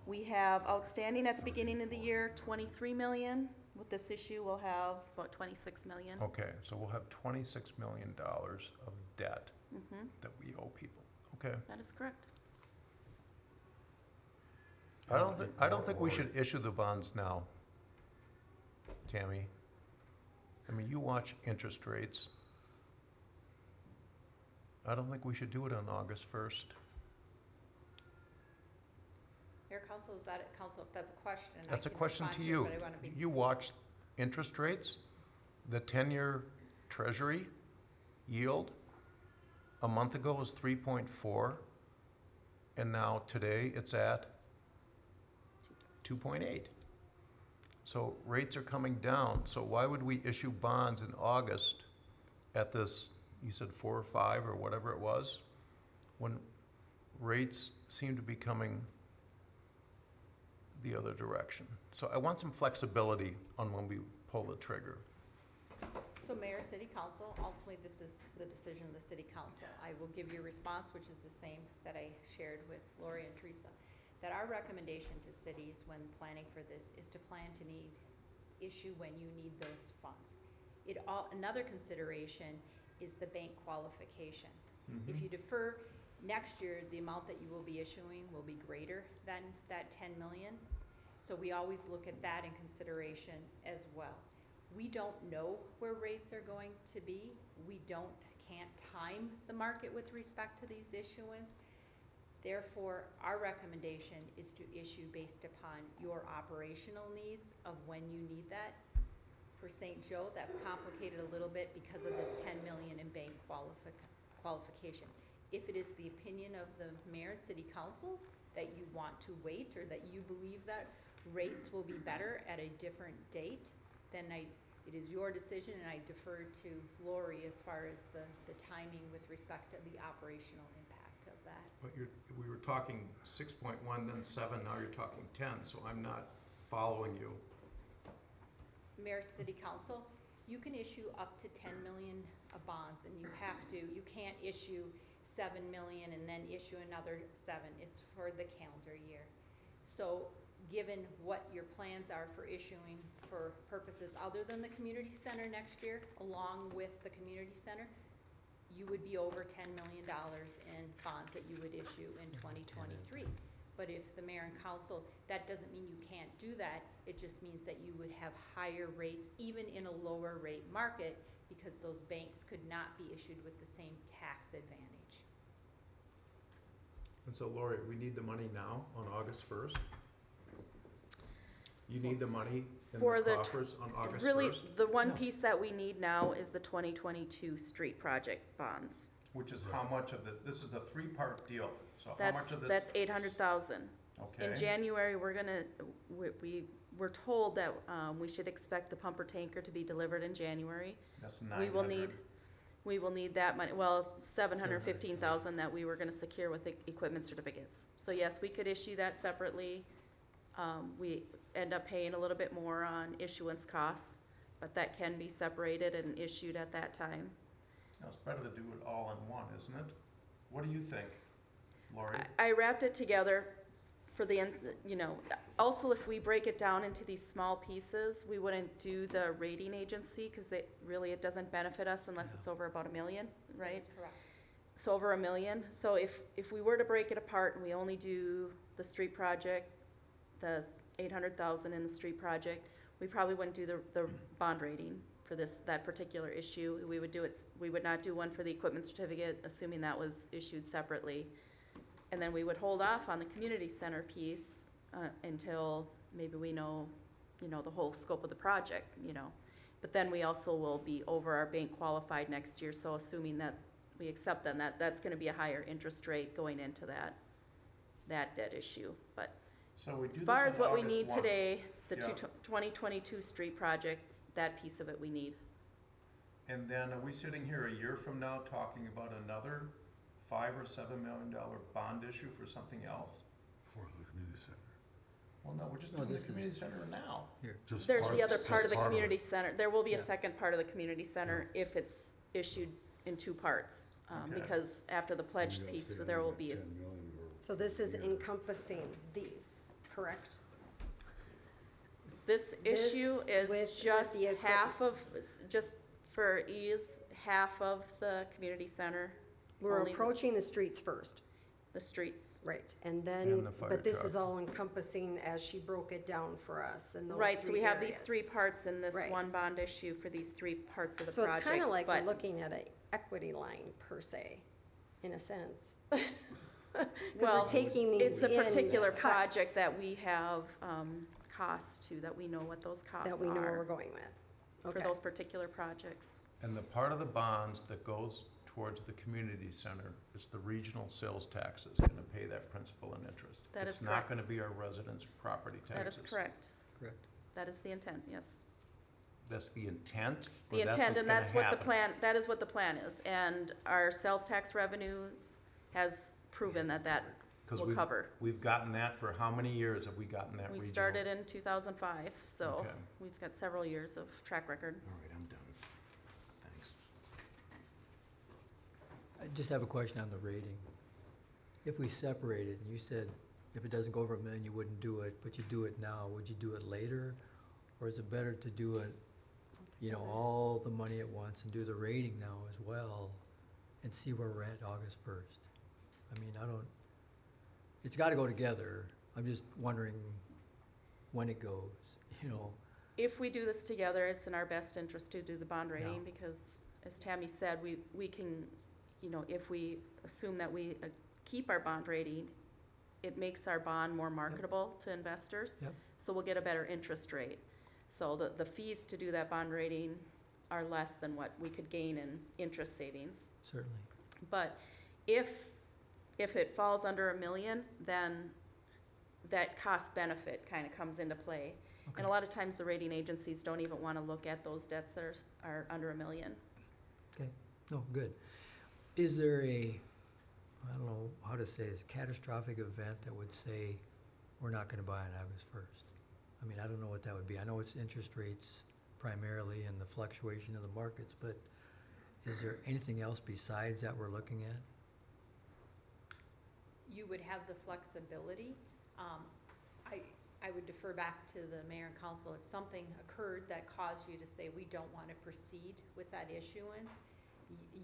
We have outstanding at the beginning of the year, 23 million. With this issue, we'll have about 26 million. Okay, so we'll have $26 million of debt Mhm, that we owe people. Okay. that is correct. I don't think we should issue the bonds now, Tammy. I mean, you watch interest rates. I don't think we should do it on August 1st. Mayor, Council, is that it? Council, if that's a question, I That's a can question respond to it, you. but I wanna be- You watch interest rates, the 10-year treasury yield a month ago was 3.4, and now today it's at 2.8. So rates are coming down, so why would we issue bonds in August at this, you said 4 or 5 or whatever it was, when rates seem to be coming the other direction? So I want some flexibility on when we pull the trigger. So Mayor, City Council, ultimately, this is the decision of the City Council. I will give you a response, which is the same that I shared with Lori and Teresa, that our recommendation to cities when planning for this is to plan to issue when you need those funds. Another consideration is the bank qualification. If you defer, next year, the amount that you will be issuing will be greater than that 10 million. So we always look at that in consideration as well. We don't know where rates are going to be. We can't time the market with respect to these issuance. Therefore, our recommendation is to issue based upon your operational needs of when you need that. For St. Joe, that's complicated a little bit because of this 10 million in bank qualification. If it is the opinion of the mayor and city council that you want to wait, or that you believe that rates will be better at a different date, then it is your decision, and I defer to Lori as far as the timing with respect to the operational impact of that. But we were talking 6.1, then 7, now you're talking 10, so I'm not following you. Mayor, City Council, you can issue up to 10 million of bonds, and you can't issue 7 million and then issue another 7. It's for the calendar year. So given what your plans are for issuing for purposes other than the community center next year, along with the community center, you would be over $10 million in bonds that you would issue in 2023. But if the mayor and council, that doesn't mean you can't do that. It just means that you would have higher rates, even in a lower rate market, because those banks could not be issued with the same tax advantage. And so Lori, we need the money now on August 1st? You need the money in For the the coffers on August 1st? Really, the one piece that we need now is the 2022 street project bonds. Which is how much of this is the 3-part deal, so how much of this? That's 800,000. In Okay, January, we were told that we should expect the pumper tanker to be delivered in January. that's We will need that money, well, 715,000 that we were gonna secure with the equipment certificates. So yes, we could issue that separately. We end up paying a little bit more on issuance costs, but that can be separated and issued at that time. Now, it's better to do it all in one, isn't it? What do you think, Lori? I wrapped it together for the, also if we break it down into these small pieces, we wouldn't do the rating agency, cause it doesn't benefit us unless it's over about $1 million, right? That's correct. So over $1 million, so if we were to break it apart and we only do the street project, the 800,000 in the street project, we probably wouldn't do the bond rating for that particular issue. We would not do one for the equipment certificate, assuming that was issued separately. And then we would hold off on the community center piece, until maybe we know, the whole scope of the project, But then we also will be over our bank qualified next year, so assuming that we accept them, that's gonna be a higher interest rate going into that. that debt issue. But So we do as this far as on what we August need 1. today, the Yeah. 2022 street project, that piece of it we need. And then are we sitting here a year from now talking about another $5 or $7 million bond issue for something else? For the community center. Well, no, we're just No, doing the this is- community center now. Just There's part- the other just part of the it. community center. There will be a Yeah. second part of the community center if it's issued in two parts. Okay. Because after the pledged We gotta piece, stay there on will that be, 10 million or- So this is Yeah. encompassing these, correct? this This issue is with just the equip- half of, just for ease, half of the community center, We're Only- approaching the streets first, the streets. right, and And then, the fire but this truck. is all encompassing as she broke it down for us in those Right, so we have these areas. three. three parts in this Right. one bond issue for these three parts of the So project. it's kinda like we're but- looking at a equity line per se, in a sense. 'Cause Well, we're taking these It's a in particular cuts project that we have, costs to, that we know what those costs that we know where we're are going with. for Okay. those particular projects. And the part of the bonds that goes towards the community center is the regional sales taxes gonna pay that principal and interest. That is It's not correct. gonna be our residents' property taxes. That is correct. Correct. That is the intent, yes. That's the intent? or The that's intent, what's and that's gonna what the happen? plan, that is what the plan is. And our sales tax revenues has proven that that 'Cause will we've- cover. We've gotten that for how many years have we gotten that We regional? started in 2005, so Okay. we've got several years of track record. All right, I'm done. Thanks. I just have a question on the rating. If we separate it, and you said if it doesn't go over $1 million, you wouldn't do it, but you do it now, would you do it later? Or is it better to do it, all the money at once and do the rating now as well and see where we're at August 1st? I mean, it's gotta go together. I'm just wondering when it goes, If we do this together, it's in our best interest to do the bond rating, Yeah. because as Tammy said, we can, if we assume that we keep our bond rating, it makes our bond more marketable to investors. Yep. So we'll get a better interest rate. So the fees to do that bond rating are less than what we could gain in interest savings. Certainly. But if it falls under $1 million, then that cost benefit kind of comes into play. And Okay. a lot of times the rating agencies don't even want to look at those debts that are under $1 million. Okay, no, good. Is there I don't know how to say this, catastrophic event that would say we're not gonna buy on August 1st? I mean, I don't know what that would be. I know it's interest rates primarily and the fluctuation of the markets, but is there anything else besides that we're looking at? You would have the flexibility. I would defer back to the mayor and council. If something occurred that caused you to say, we don't want to proceed with that issuance,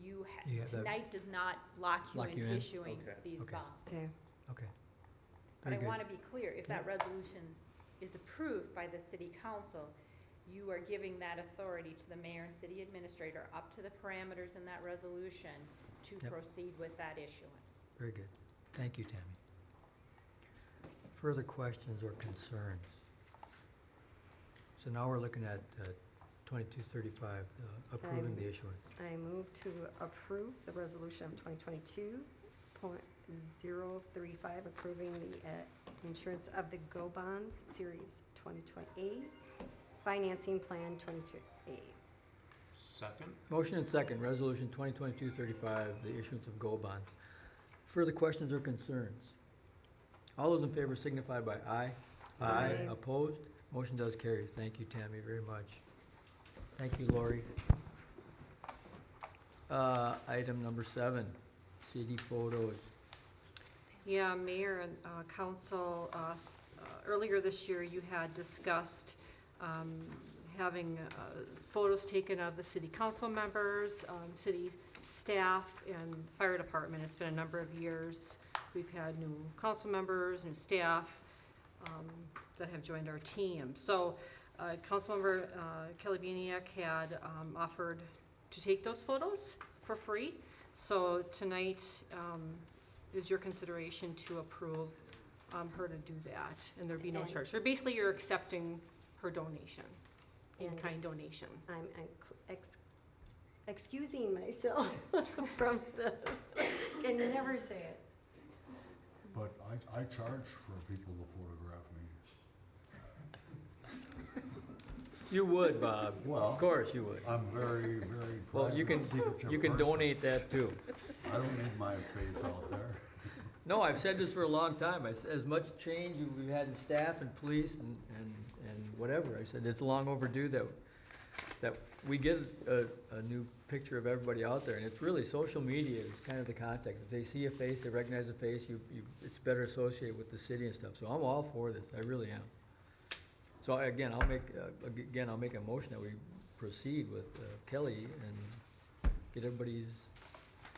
You have that- tonight does not lock you Lock you into in? issuing Okay. these Okay. bonds. Okay. Okay. But Very I good. want to be clear, if that resolution is approved by the city council, you are giving that authority to the mayor and city administrator up to the parameters in that resolution to Yep. proceed with that issuance. Very good. Thank you, Tammy. Further questions or concerns? So now we're looking at 2235, approving the issuance. I move to approve the resolution of 2022.035, approving the insurance of the GO Bonds Series 2028, Financing Plan 22A. Second? Motion and second, resolution 2022-35, the issuance of gold bonds. Further questions or concerns? All those in favor signify by aye. Aye. Opposed? Motion does carry. Thank you, Tammy, very much. Thank you, Lori. Item number 7, CD photos. Yeah, Mayor and Council, earlier this year, you had discussed having photos taken of the city council members, city staff, and fire department. It's been a number of years. We've had new council members, new staff that have joined our team. So Councilmember Kelly Baniak had offered to take those photos for free. So tonight is your consideration to approve her to do that, and there'd be no And- charge. So basically, you're accepting her donation, And- in-kind donation. I'm excusing myself from this. Can never say it. but I charge for people to photograph me. You would, Bob. Well, Of course you would. I'm very, very Well, you private, can, secretive you can person. donate that too. I don't need my face out there. No, I've said this for a long time. As much change we've had in staff and police and whatever, I said it's long overdue that we get a new picture of everybody out there. And it's really, social media is kind of the contact. If they see a face, they recognize a face, it's better associated with the city and stuff. So I'm all for this, I really am. So again, I'll make a motion that we proceed with Kelly and get everybody's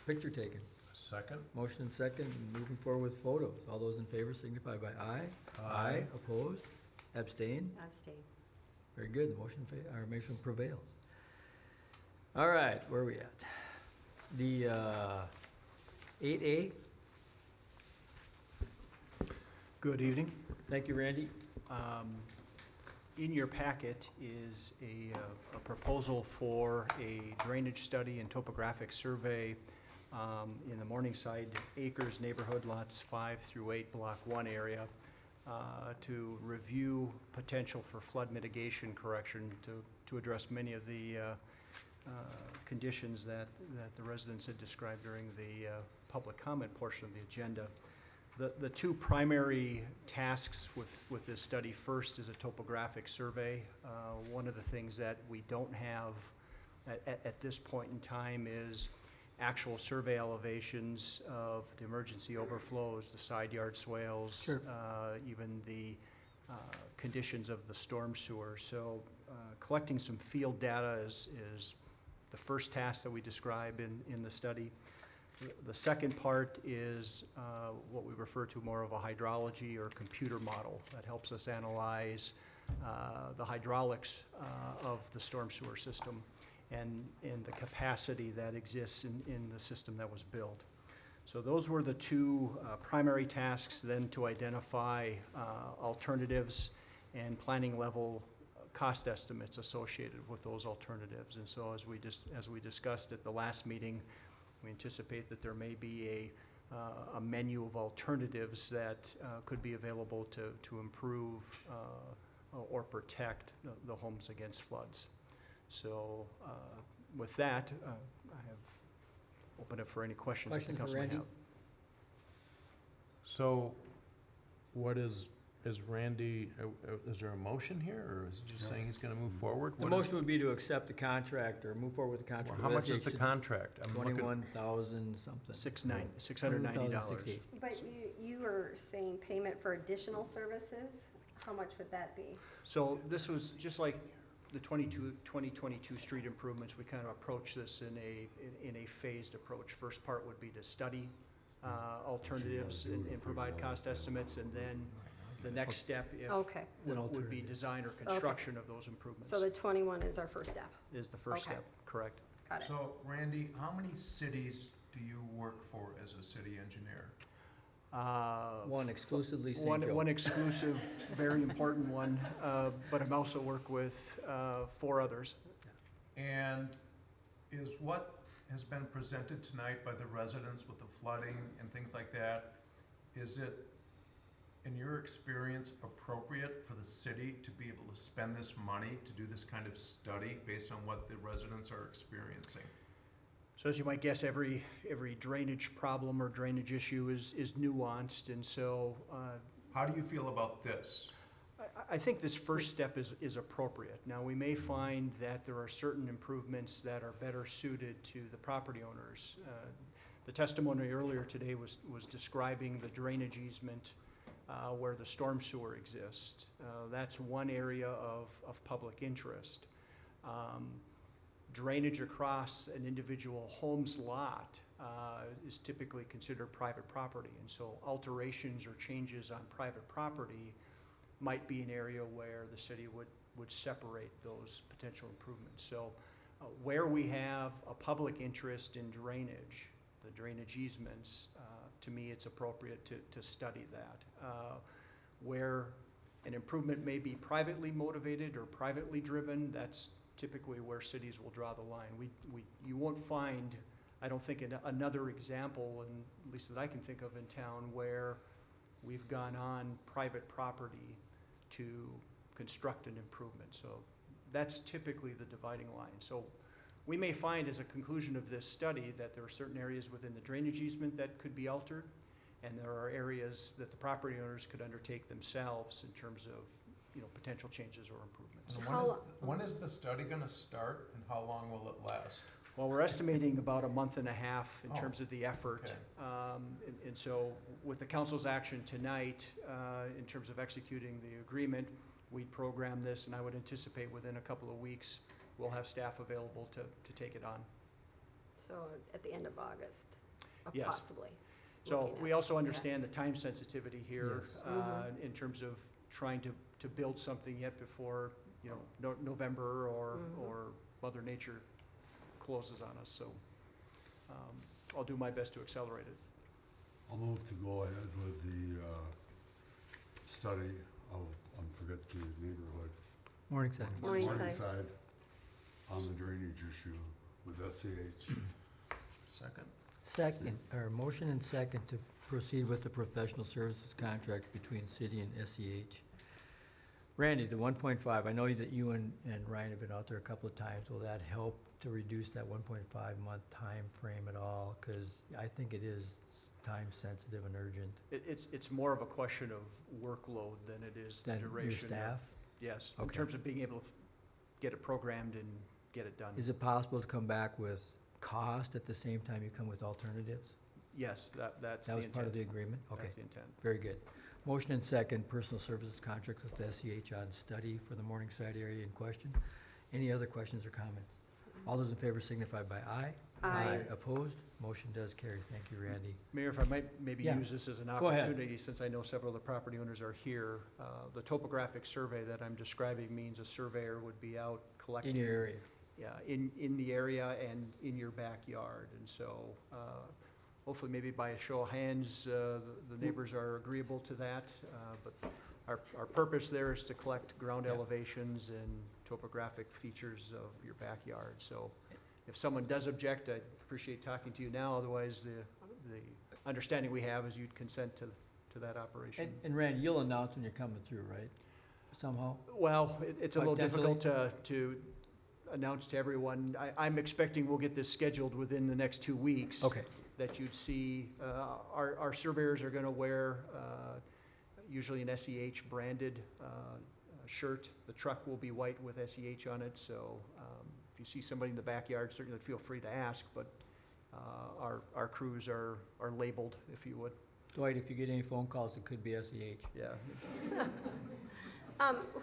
picture taken. Second? Motion and second, and moving forward with photos. All those in favor signify by aye. Aye. Opposed? Abstain? Abstain. Very good, the motion prevails. All right, where are we at? The 8A, Good evening. thank you, Randy. In your packet is a proposal for a drainage study and topographic survey in the Morningside Acres neighborhood, lots 5 through 8, Block 1 area, to review potential for flood mitigation correction to address many of the conditions that the residents had described during the public comment portion of the agenda. The two primary tasks with this study, first is a topographic survey. One of the things that we don't have at this point in time is actual survey elevations of the emergency overflows, the side yard swales, Sure. Even the conditions of the storm sewer. So collecting some field data is the first task that we describe in the study. The second part is what we refer to more of a hydrology or computer model that helps us analyze the hydraulics of the storm sewer system and the capacity that exists in the system that was built. So those were the two primary tasks, then to identify alternatives and planning level cost estimates associated with those alternatives. And so as we discussed at the last meeting, we anticipate that there may be a menu of alternatives that could be available to improve or protect the homes against floods. So with that, I have opened it for any questions that the Questions for council may Randy? have. So what is Randy, is there a motion here, or is he just saying he's gonna move forward? The What motion would be to accept the contract or move forward with the Well, contract. how much is the contract? I'm looking- 21,000 something. $690. But you were saying payment for additional services? How much would that be? So this was just like the 2022 street improvements. We kind of approach this in a phased approach. First part would be to study alternatives and provide cost estimates, and then the next step Okay, would be design or construction of those improvements. so the 21 is our first step. Is the first Okay. step, correct? Got it. So Randy, how many cities do you work for as a city engineer? One exclusively St. One Joe. exclusive, very important one, but I'm also work with 4 others. And is what has been presented tonight by the residents with the flooding and things like that, is it, in your experience, appropriate for the city to be able to spend this money to do this kind of study based on what the residents are experiencing? So as you might guess, every drainage problem or drainage issue is nuanced, and so How do you feel about this? I think this first step is appropriate. Now, we may find that there are certain improvements that are better suited to the property owners. The testimony earlier today was describing the drainage easement where the storm sewer exists. That's one area of public interest. Drainage across an individual home's lot is typically considered private property, and so alterations or changes on private property might be an area where the city would separate those potential improvements. So where we have a public interest in drainage, the drainage easements, to me, it's appropriate to study that. Where an improvement may be privately motivated or privately driven, that's typically where cities will draw the line. You won't find, I don't think, another example, and at least that I can think of in town, where we've gone on private property to construct an improvement. So that's typically the dividing line. So we may find as a conclusion of this study that there are certain areas within the drainage easement that could be altered, and there are areas that the property owners could undertake themselves in terms of, potential changes or improvements. And when is the study gonna start, and how long will it last? Well, we're estimating about a month and a half in Oh, terms of the effort. okay. And so with the council's action tonight, in terms of executing the agreement, we'd program this, and I would anticipate within a couple of weeks, we'll have staff available to take it on. So at the end of August, Yes. possibly. So looking we at also that. understand the time sensitivity here, Yes. in terms of trying to build something yet before, November or Mother Nature closes on us, so I'll do my best to accelerate it. I'll move to go ahead with the study of, I forget the neighborhood. Morningside. Morningside. On the drainage issue with SCH. Second? Second, or motion and second to proceed with the professional services contract between city and SEH. Randy, the 1.5, I know that you and Ryan have been out there a couple of times. Will that help to reduce that 1.5-month time frame at all? Because I think it is time sensitive and urgent. It's more of a question of workload than it is the Than your duration. of- staff? Yes, in Okay. terms of being able to get it programmed and get it done. Is it possible to come back with cost at the same time you come with alternatives? Yes, that's the That was intent. part of the agreement? Okay, That's the intent. very good. Motion and second, personal services contract with SEH on study for the Morningside area in question. Any other questions or comments? All those in favor signify by aye. Aye. Opposed? Motion does carry. Thank you, Randy. Mayor, if I might maybe Yeah. use this as an Go ahead. opportunity, since I know several of the property owners are here, the topographic survey that I'm describing means a surveyor would be out collecting. In your area. Yeah, in the area and in your backyard, and so, hopefully maybe by a show of hands, the neighbors are agreeable to that, but our purpose there is to collect ground Yeah. elevations and topographic features of your backyard, so if someone does object, I'd appreciate talking to you now, otherwise the understanding we have is you'd consent to that operation. And Randy, you'll announce when you're coming through, right? Somehow? Well, it's a little Potentially. difficult to announce to everyone. I'm expecting we'll get this scheduled within the next 2 weeks. Okay. That you'd see, our surveyors are gonna wear, usually an SEH branded, shirt. The truck will be white with SEH on it, so, if you see somebody in the backyard, certainly feel free to ask, but, our crews are labeled, if you would. Dwight, if you get any phone calls, it could be SEH. Yeah.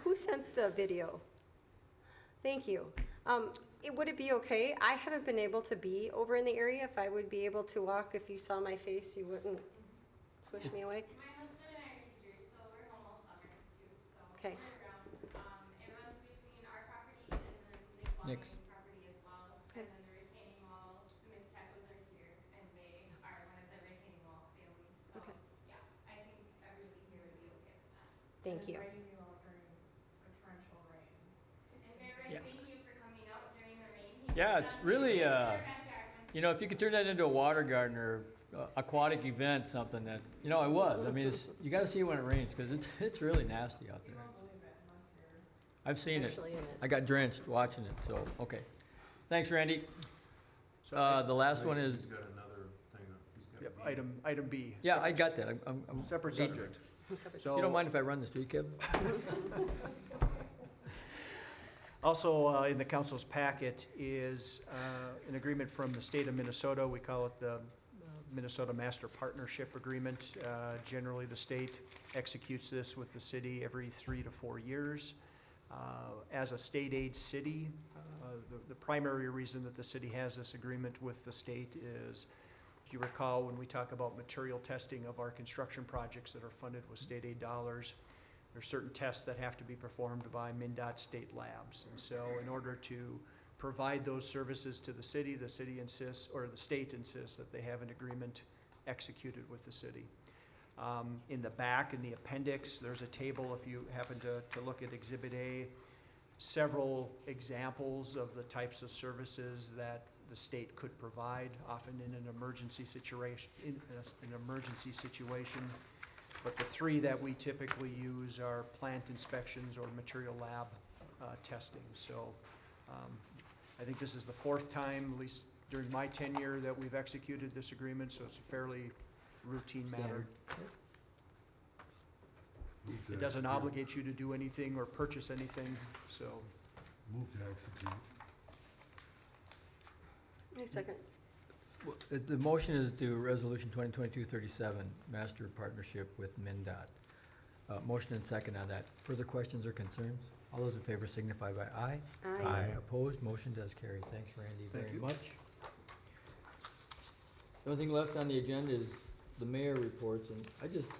Who sent the video? Thank you. Would it be okay? I haven't been able to be over in the area. If I would be able to walk, if you saw my face, you wouldn't swish me away? My husband and I are teachers, so we're home all summer too, so Okay. we're around. It runs between our property and then Nick Nick's. Longman's property as well. Okay. And then the retaining wall, the Mixed Tacos are here, and they are one of the retaining wall families, so, Okay. yeah, I think everybody here would be okay with that. Thank you. And Mayor, Yeah. thank you for coming out during the rain. Yeah, it's really, you know, if you could turn that into a water garden or aquatic event, something that, it was. I mean, you gotta see it when it rains, because it's really nasty out there. I've seen it. Actually in it. I got drenched watching it, so, okay. Thanks, Randy. So, The last one He's is, got another thing that he's got. yep, to be- item B. yeah, I got that. I'm. Separate subject. So. You don't mind if I run the street, Kevin? Also, in the council's packet is an agreement from the state of Minnesota. We call it the Minnesota Master Partnership Agreement. Generally, the state executes this with the city every 3 to 4 years. As a state aid city, the primary reason that the city has this agreement with the state is, if you recall, when we talk about material testing of our construction projects that are funded with state aid dollars, there's certain tests that have to be performed by MnDOT state labs. And so in order to provide those services to the city insists, or the state insists, that they have an agreement executed with the city. In the back, in the appendix, there's a table, if you happen to look at Exhibit A, several examples of the types of services that the state could provide, often in an emergency situation. But the three that we typically use are plant inspections or material lab testing. So I think this is the fourth time, at least during my tenure, that we've executed this agreement, so it's a fairly routine matter. Standard. Move to It doesn't execute. obligate you to do anything or purchase anything, so. Move to execute. My second. Well, the motion is to Resolution 2022-37, Master Partnership with MinDOT. Motion and second on that. Further questions or concerns? All those in favor signify by aye. Aye. Opposed, motion does carry. Thanks, Randy, Thank very you. much. The only thing left on the agenda is the mayor reports, and I just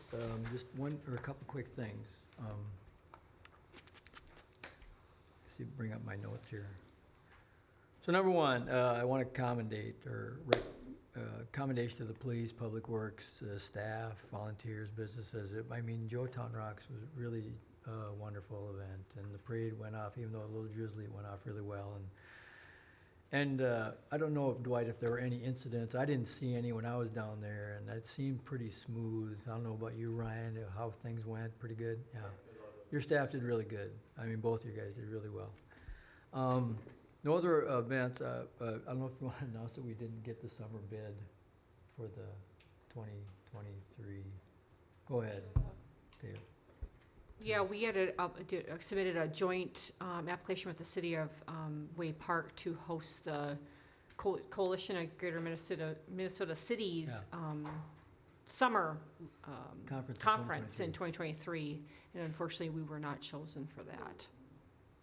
one or a couple quick things. See, bring up my notes here. So number one, I want to commendation to the police, public works, staff, volunteers, businesses. I mean, Joetown Rocks was really a wonderful event, and the parade went off, even though a little drizzly, it went off really well. And I don't know, Dwight, if there were any incidents. I didn't see any when I was down there, and it seemed pretty smooth. I don't know about you, Ryan, how things went. Pretty good? Yeah. Your staff did really good. I mean, both of you guys did really well. No other events. I don't know if you want to announce that we didn't get the summer bid for the 2023. Go ahead, Dave. Yeah, we had submitted a joint application with the city of Wade Park to host the Coalition of Greater Minnesota Cities summer conference in 2023, and unfortunately, we were not chosen for that.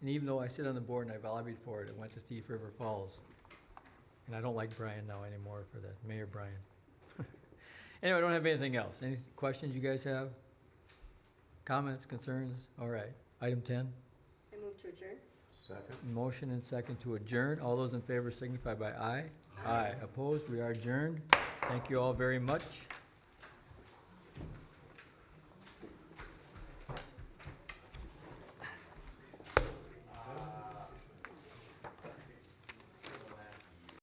And even though I sit on the board and I've lobbied for it, it went to Thief River Falls. And I don't like Brian now anymore for that, Mayor Brian. Anyway, I don't have anything else. Any questions you guys have? Comments, concerns? All right. Item 10, I move to adjourn. Second. motion and second to adjourn. All those in favor signify by aye. Aye. Opposed? We are adjourned. Thank you all very much.